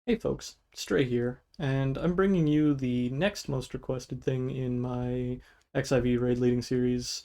Hey folks, Stray here, and I'm bringing you the next most requested thing in my XIV Raid Leading series.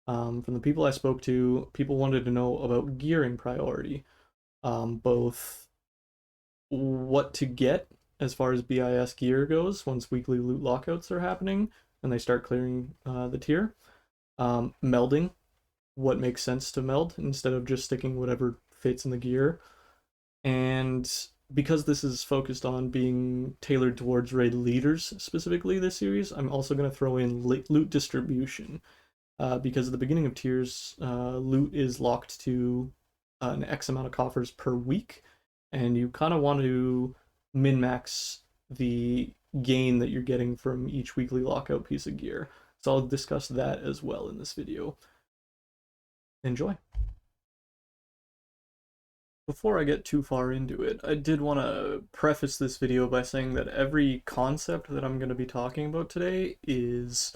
From the people I spoke to, people wanted to know about gearing priority, both what to get as far as BIS gear goes once weekly loot lockouts are happening and they start clearing the tier, melding, what makes sense to meld instead of just sticking whatever fits in the gear, and because this is focused on being tailored towards raid leaders specifically this series, I'm also going to throw in loot distribution. Because at the beginning of tiers, loot is locked to an X amount of coffers per week, and you kind of want to min max the gain that you're getting from each weekly lockout piece of gear. So I'll discuss that as well in this video. Enjoy. Before I get too far into it, I did want to preface this video by saying that every concept that I'm going to be talking about today is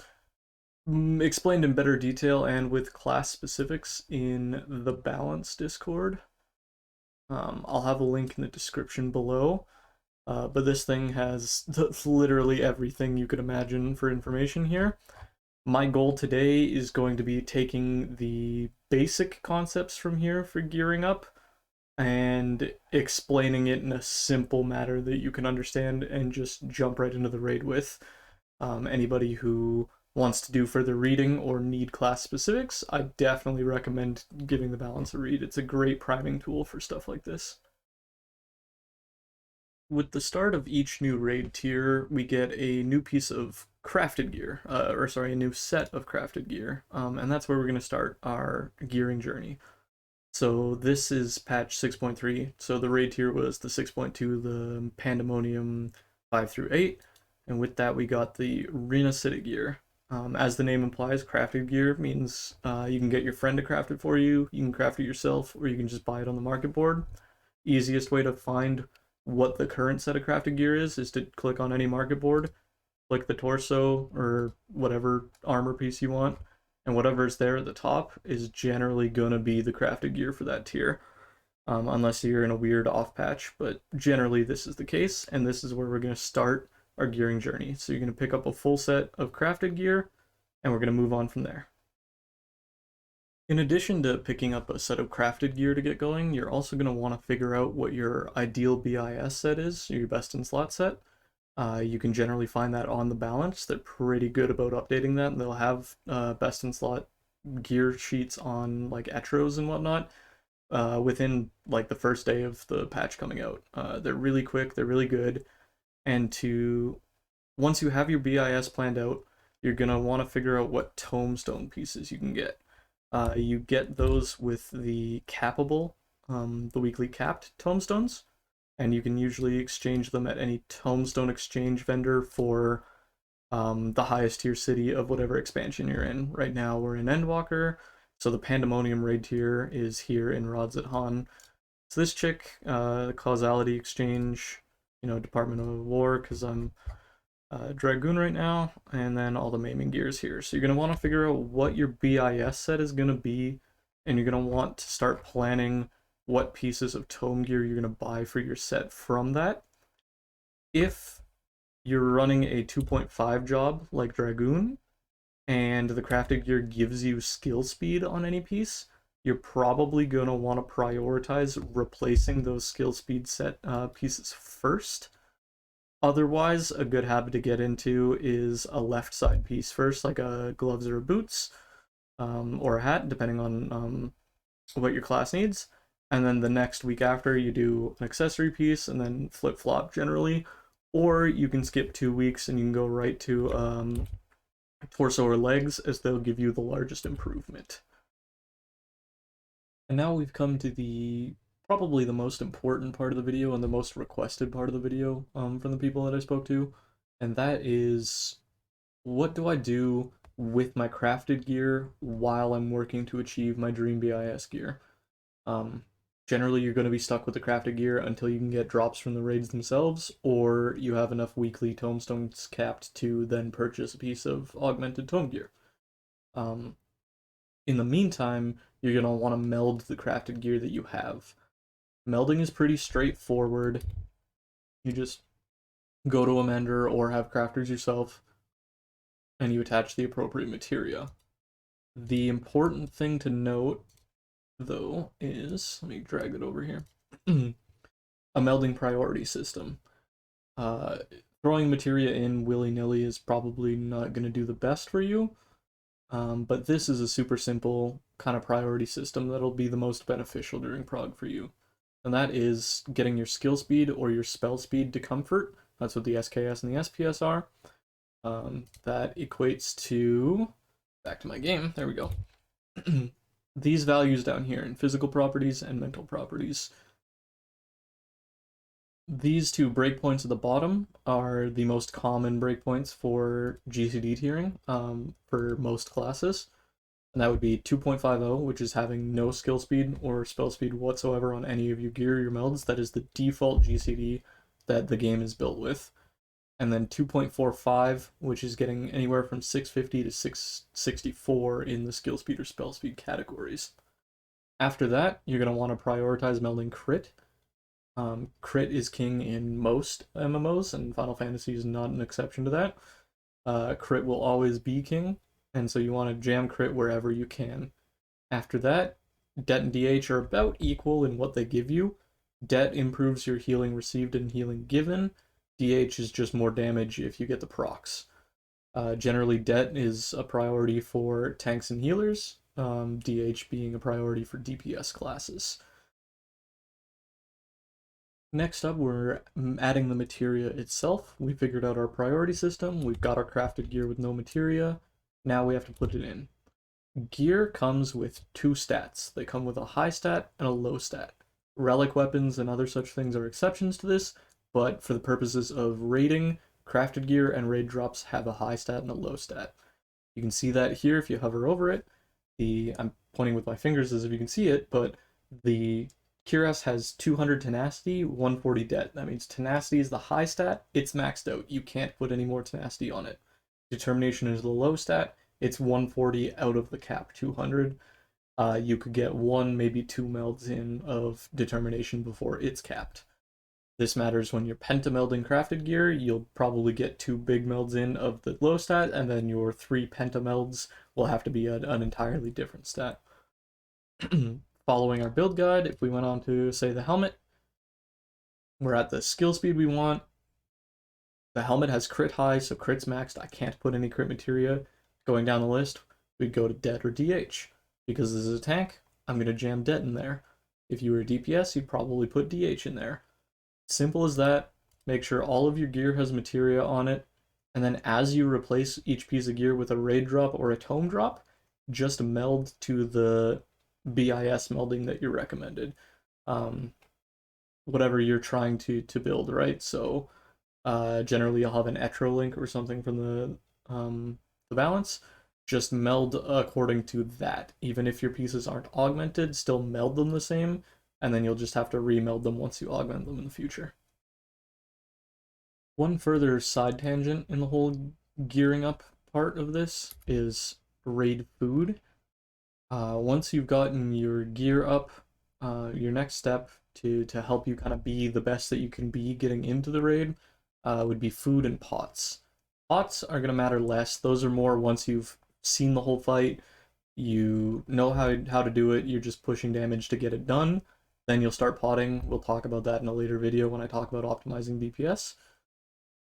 explained in better detail and with class specifics in the Balance Discord. I'll have a link in the description below, but this thing has literally everything you could imagine for information here. My goal today is going to be taking the basic concepts from here for gearing up and explaining it in a simple manner that you can understand and just jump right into the raid with. Anybody who wants to do further reading or need class specifics, I definitely recommend giving the balance a read. It's a great priming tool for stuff like this. With the start of each new raid tier, we get a new piece of crafted gear, a new set of crafted gear, and that's where we're going to start our gearing journey. So this is patch 6.3. So the raid tier was the 6.2, the Pandemonium 5 through 8. And with that, we got the Arena City gear. As the name implies, crafted gear means you can get your friend to craft it for you, you can craft it yourself, or you can just buy it on the market board. Easiest way to find what the current set of crafted gear is to click on any market board, click the torso or whatever armor piece you want, and whatever's there at the top is generally gonna be the crafted gear for that tier, unless you're in a weird off patch. But generally, this is the case, and this is where we're gonna start our gearing journey. So you're gonna pick up a full set of crafted gear, and we're gonna move on from there. In addition to picking up a set of crafted gear to get going, you're also going to want to figure out what your ideal BIS set is, your best in slot set. You can generally find that on the balance. They're pretty good about updating that, and they'll have best in slot gear sheets on like Etros and whatnot within like the first day of the patch coming out. They're really quick, they're really good, and to once you have your BIS planned out, you're gonna want to figure out what tombstone pieces you can get. You get those with the cappable, the weekly capped tombstones, and you can usually exchange them at any tombstone exchange vendor for the highest tier city of whatever expansion you're in. Right now we're in Endwalker, so the Pandemonium raid tier is here in Rods at Han. So this chick, the causality exchange, Department of War, because I'm Dragoon right now, and then all the maiming gears here. So you're going to want to figure out what your BIS set is going to be, and you're going to want to start planning what pieces of tome gear you're going to buy for your set from that. If you're running a 2.5 job like Dragoon, and the crafted gear gives you skill speed on any piece, you're probably going to want to prioritize replacing those skill speed set pieces first. Otherwise, a good habit to get into is a left side piece first, like a gloves or a boots, or a hat, depending on what your class needs. And then the next week after, you do an accessory piece and then flip flop generally. Or you can skip 2 weeks and you can go right to torso or legs, as they'll give you the largest improvement. And now we've come to the probably the most important part of the video and the most requested part of the video from the people that I spoke to, and that is, what do I do with my crafted gear while I'm working to achieve my dream BIS gear? Um, Generally, you're going to be stuck with the crafted gear until you can get drops from the raids themselves, or you have enough weekly tomestones capped to then purchase a piece of augmented tome gear. Um, in the meantime, you're going to want to meld the crafted gear that you have. Melding is pretty straightforward. You just go to a mender or have crafters yourself, and you attach the appropriate materia. The important thing to note, though, is, let me drag it over here, a melding priority system. Uh, Throwing materia in willy-nilly is probably not going to do the best for you, but this is a super simple kind of priority system that'll be the most beneficial during prog for you. And that is getting your skill speed or your spell speed to comfort. That's what the SKS and the SPS are. That equates to, back to my game, there we go. These values down here in physical properties and mental properties. These two breakpoints at the bottom are the most common breakpoints for GCD tiering for most classes. And that would be 2.50, which is having no skill speed or spell speed whatsoever on any of your gear or your melds. That is the default GCD that the game is built with. And then 2.45, which is getting anywhere from 650 to 664 in the skill speed or spell speed categories. After that, you're going to want to prioritize melding crit. Crit is king in most MMOs, and Final Fantasy is not an exception to that. Crit will always be king, and so you want to jam crit wherever you can. After that, Det and DH are about equal in what they give you. Det improves your healing received and healing given. DH is just more damage if you get the procs. Generally, Det is a priority for tanks and healers, DH being a priority for DPS classes. Next up, we're adding the materia itself. We figured out our priority system. We've got our crafted gear with no materia. Now we have to put it in. Gear comes with two stats. They come with a high stat and a low stat. Relic weapons and other such things are exceptions to this, but for the purposes of raiding, crafted gear and raid drops have a high stat and a low stat. You can see that here if you hover over it. I'm pointing with my fingers as if you can see it, but the Cuirass has 200 tenacity, 140 det. That means tenacity is the high stat, it's maxed out. You can't put any more tenacity on it. Determination is the low stat, it's 140 out of the cap, 200. You could get one, maybe two melds in of determination before it's capped. This matters when you're pentamelding crafted gear. You'll probably get two big melds in of the low stat, and then your three pentamelds will have to be an entirely different stat. Following our build guide, if we went on to, say, the helmet, we're at the skill speed we want. The helmet has crit high, so crit's maxed. I can't put any crit materia. Going down the list, we'd go to Det or DH. Because this is a tank, I'm going to jam Det in there. If you were a DPS, you'd probably put DH in there. Simple as that. Make sure all of your gear has materia on it, and then as you replace each piece of gear with a raid drop or a tome drop, just meld to the BIS melding that you recommended. Whatever you're trying to build, right? So generally you'll have an Etro link or something from the balance. Just meld according to that. Even if your pieces aren't augmented, still meld them the same, and then you'll just have to remeld them once you augment them in the future. One further side tangent in the whole gearing up part of this is raid food. Once you've gotten your gear up, your next step to help you kind of be the best that you can be getting into the raid would be food and pots. Pots are going to matter less. Those are more once you've seen the whole fight, you know how to do it, you're just pushing damage to get it done. Then you'll start potting. We'll talk about that in a later video when I talk about optimizing DPS.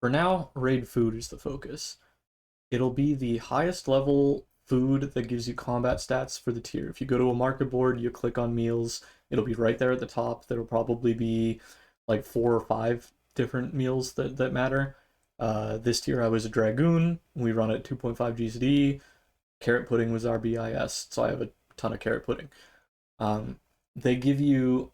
For now, raid food is the focus. It'll be the highest level food that gives you combat stats for the tier. If you go to a market board, you click on meals, it'll be right there at the top. There'll probably be like 4 or 5 different meals that matter. This tier I was a Dragoon, we run at 2.5 GCD, carrot pudding was our BIS, so I have a ton of carrot pudding. They give you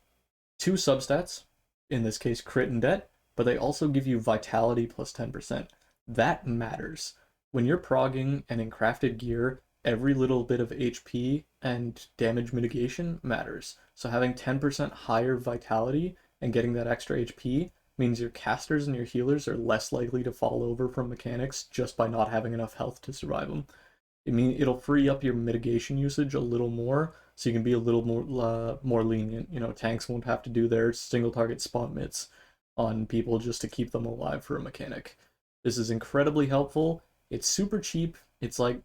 2 substats, in this case crit and det, but they also give you vitality plus 10%. That matters. When you're progging and in crafted gear, every little bit of HP and damage mitigation matters. So having 10% higher vitality and getting that extra HP means your casters and your healers are less likely to fall over from mechanics just by not having enough health to survive them. It'll free up your mitigation usage a little more, so you can be a little more lenient. You know, tanks won't have to do their single target spawn mitts. on people just to keep them alive for a mechanic. This is incredibly helpful. It's super cheap. It's like,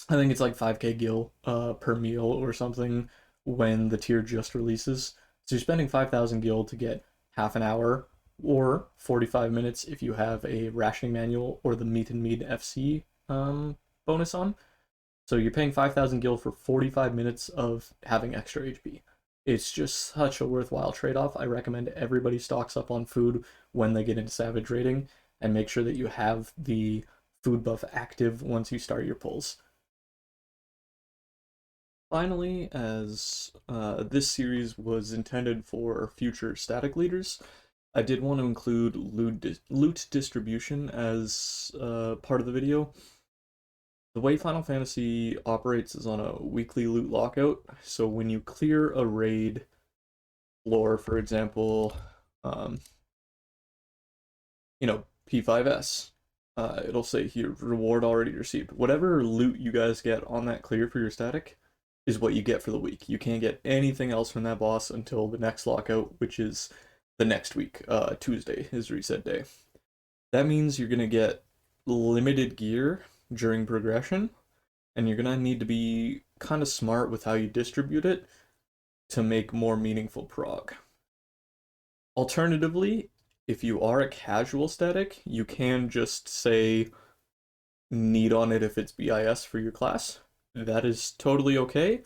I think it's like 5k gil per meal or something when the tier just releases. So you're spending 5,000 gil to get half an hour or 45 minutes if you have a rationing manual or the meat and mead FC bonus on. So you're paying 5,000 gil for 45 minutes of having extra HP. It's just such a worthwhile trade-off. I recommend everybody stocks up on food when they get into Savage raiding, and make sure that you have the food buff active once you start your pulls. Finally, as this series was intended for future static leaders, I did want to include loot distribution as part of the video. The way Final Fantasy operates is on a weekly loot lockout, so when you clear a raid floor, for example, P5S, it'll say here, reward already received. Whatever loot you guys get on that clear for your static is what you get for the week. You can't get anything else from that boss until the next lockout, which is the next week. Tuesday is reset day. That means you're going to get limited gear during progression, and you're going to need to be kind of smart with how you distribute it to make more meaningful prog. Alternatively, if you are a casual static, you can just say need on it if it's BIS for your class. That is totally okay.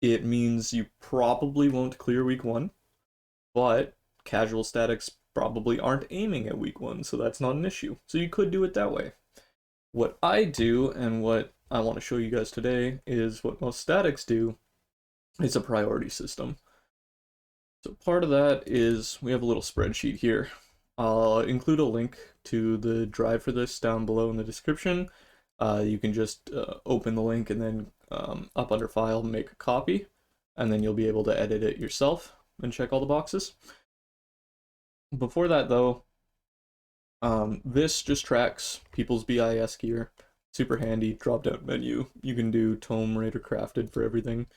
It means you probably won't clear week 1, but casual statics probably aren't aiming at week 1, so that's not an issue. So you could do it that way. What I do, and what I want to show you guys today, is what most statics do. It's a priority system. So part of that is we have a little spreadsheet here. I'll include a link to the drive for this down below in the description. You can just open the link and then up under file, make a copy, and then you'll be able to edit it yourself and check all the boxes. Before that though, this just tracks people's BIS gear. Super handy, drop down menu. You can do tome, raid, or crafted for everything.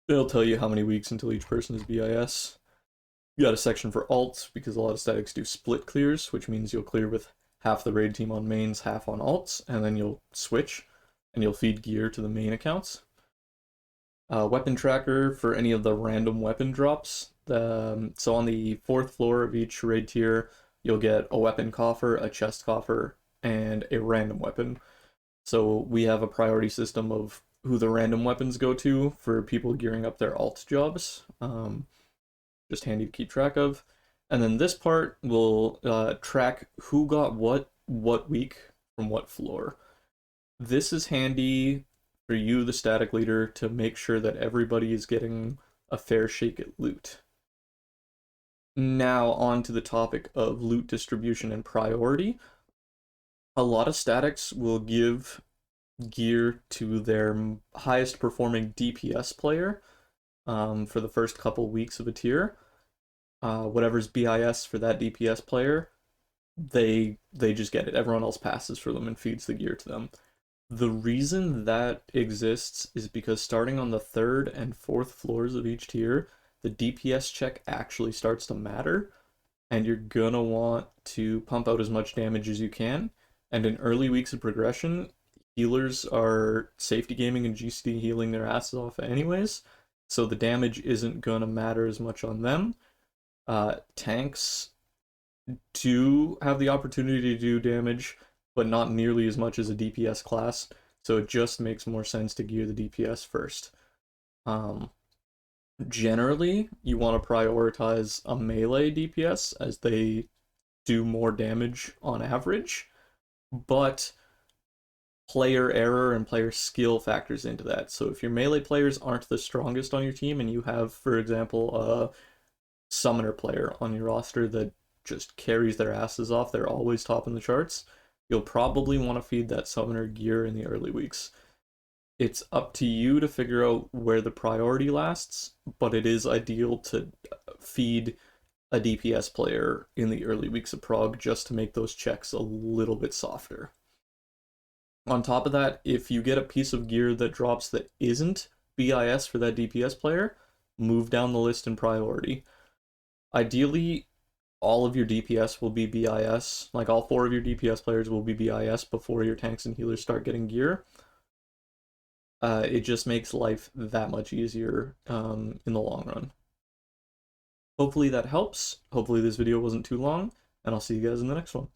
It'll tell you how many weeks until each person is BIS. You got a section for alts, because a lot of statics do split clears, which means you'll clear with half the raid team on mains, half on alts, and then you'll switch, and you'll feed gear to the main accounts. Weapon tracker for any of the random weapon drops. So on the 4th floor of each raid tier, you'll get a weapon coffer, a chest coffer, and a random weapon. So we have a priority system of who the random weapons go to for people gearing up their alt jobs. Just handy to keep track of. And then this part will track who got what week from what floor. This is handy for you, the static leader, to make sure that everybody is getting a fair shake at loot. Now on to the topic of loot distribution and priority. A lot of statics will give gear to their highest performing DPS player for the first couple weeks of a tier. Whatever's BIS for that DPS player, they just get it. Everyone else passes for them and feeds the gear to them. The reason that exists is because starting on the 3rd and 4th floors of each tier, the DPS check actually starts to matter, and you're gonna want to pump out as much damage as you can. And in early weeks of progression, healers are safety gaming and GCD healing their asses off anyways, so the damage isn't gonna matter as much on them. Tanks do have the opportunity to do damage, but not nearly as much as a DPS class, so it just makes more sense to gear the DPS first. Generally, you want to prioritize a melee DPS as they do more damage on average, but player error and player skill factors into that. So if your melee players aren't the strongest on your team and you have, for example, a summoner player on your roster that just carries their asses off, they're always top in the charts, you'll probably want to feed that summoner gear in the early weeks. It's up to you to figure out where the priority lasts, but it is ideal to feed a DPS player in the early weeks of prog just to make those checks a little bit softer. On top of that, if you get a piece of gear that drops that isn't BIS for that DPS player, move down the list in priority. Ideally, all of your DPS will be BIS, like all 4 of your DPS players will be BIS before your tanks and healers start getting gear. It just makes life that much easier in the long run. Hopefully that helps. Hopefully this video wasn't too long, and I'll see you guys in the next one.